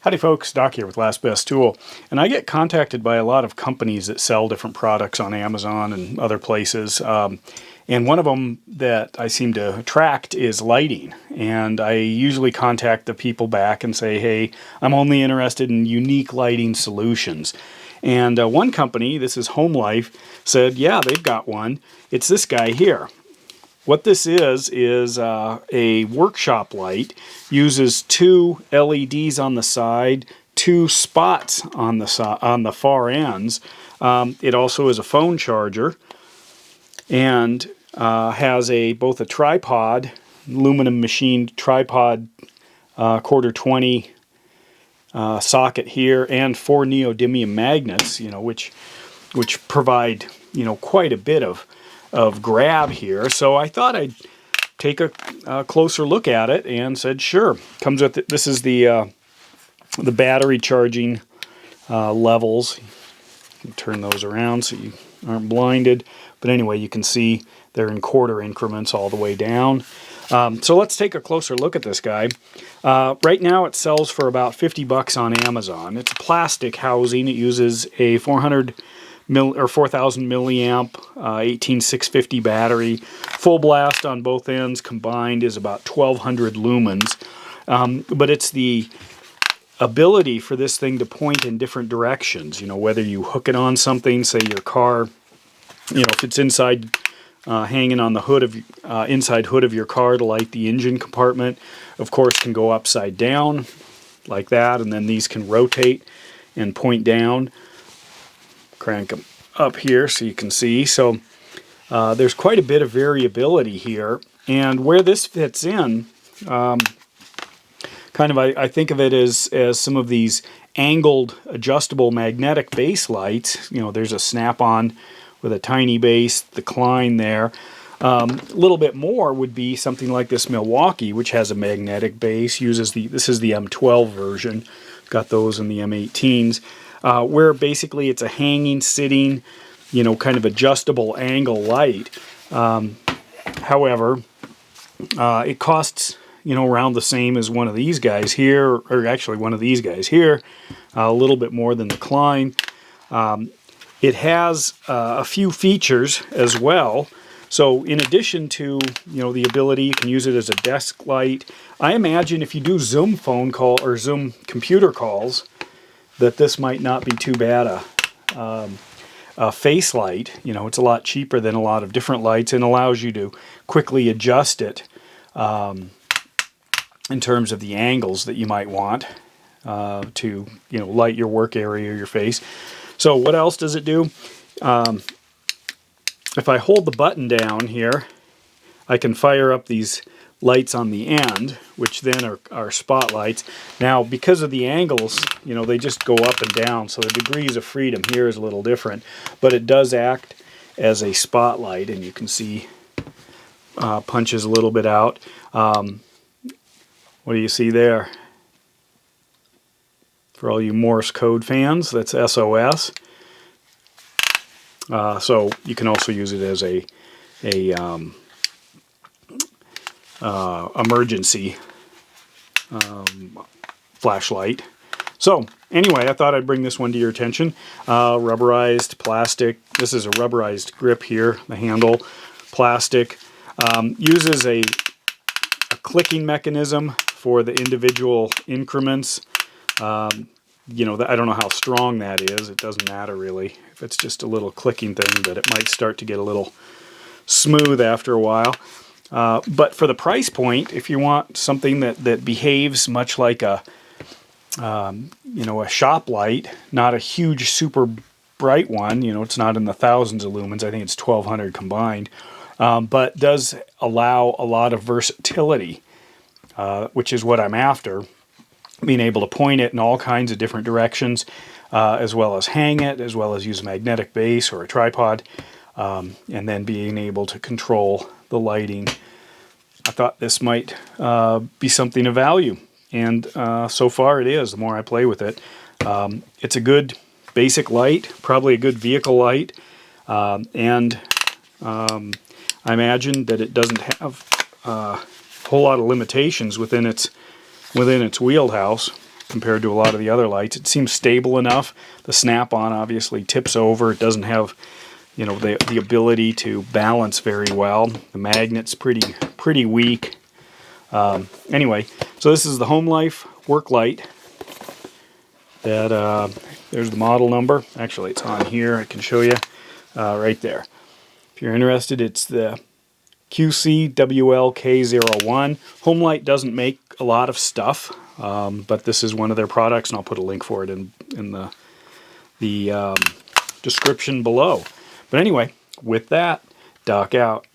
Howdy folks, Doc here with Last Best Tool, and I get contacted by a lot of companies that sell different products on Amazon and other places, and one of them that I seem to attract is lighting, and I usually contact the people back and say, hey, I'm only interested in unique lighting solutions. And one company, this is HØMELIFE, said, yeah, they've got one. It's this guy here. What this is a workshop light, uses two LEDs on the side, two spots on the far ends. It also is a phone charger, and has both a tripod, aluminum machined tripod, quarter 20 socket here, and 4 neodymium magnets, which provide quite a bit of grab here. So I thought I'd take a closer look at it and said, sure. Comes with this is the battery charging levels. Turn those around so you aren't blinded. But anyway, you can see they're in quarter increments all the way down. So let's take a closer look at this guy. Right now it sells for about 50 bucks on Amazon. It's a plastic housing. It uses a 4,000 milliamp 18650 battery. Full blast on both ends combined is about 1200 lumens. But it's the ability for this thing to point in different directions. Whether you hook it on something, say your car, if it's inside, hanging on the hood of inside hood of your car to light the engine compartment, of course can go upside down like that, and then these can rotate and point down. Crank them up here so you can see. So there's quite a bit of variability here, and where this fits in, I think of it as some of these angled adjustable magnetic base lights. There's a snap-on with a tiny base, the Klein there. A little bit more would be something like this Milwaukee, which has a magnetic base. This is the M12 version. Got those in the M18s. Where basically it's a hanging, sitting, kind of adjustable angle light. However, it costs, around the same as one of these guys here, or actually one of these guys here, a little bit more than the Klein. It has a few features as well. So in addition to, the ability, you can use it as a desk light. I imagine if you do Zoom phone call or Zoom computer calls, that this might not be too bad a face light. It's a lot cheaper than a lot of different lights and allows you to quickly adjust it in terms of the angles that you might want to light your work area or your face. So what else does it do? If I hold the button down here, I can fire up these lights on the end, which then are spotlights. Now, because of the angles, they just go up and down, so the degrees of freedom here is a little different, but it does act as a spotlight, and you can see punches a little bit out. What do you see there? For all you Morse code fans, that's SOS. So you can also use it as a emergency flashlight. So anyway, I thought I'd bring this one to your attention. Rubberized plastic. This is a rubberized grip here, the handle. Plastic. Uses a clicking mechanism for the individual increments. I don't know how strong that is. It doesn't matter really. If it's just a little clicking thing, but it might start to get a little smooth after a while. But for the price point, if you want something that behaves much like a shop light, not a huge super bright one, it's not in the thousands of lumens, I think it's 1200 combined, but does allow a lot of versatility, which is what I'm after. Being able to point it in all kinds of different directions, as well as hang it, as well as use a magnetic base or a tripod, and then being able to control the lighting. I thought this might be something of value, and so far it is. The more I play with it, it's a good basic light, probably a good vehicle light, and I imagine that it doesn't have a whole lot of limitations within its wheelhouse. compared to a lot of the other lights. It seems stable enough. The snap-on obviously tips over. It doesn't have, you know, the ability to balance very well. The magnet's pretty weak. Anyway, so this is the HØMELIFE Worklight. That there's the model number. Actually, it's on here. I can show you right there. If you're interested, it's the QCWLK01. HØMELIFE doesn't make a lot of stuff, but this is one of their products, and I'll put a link for it in the description below. But anyway, with that, Doc out.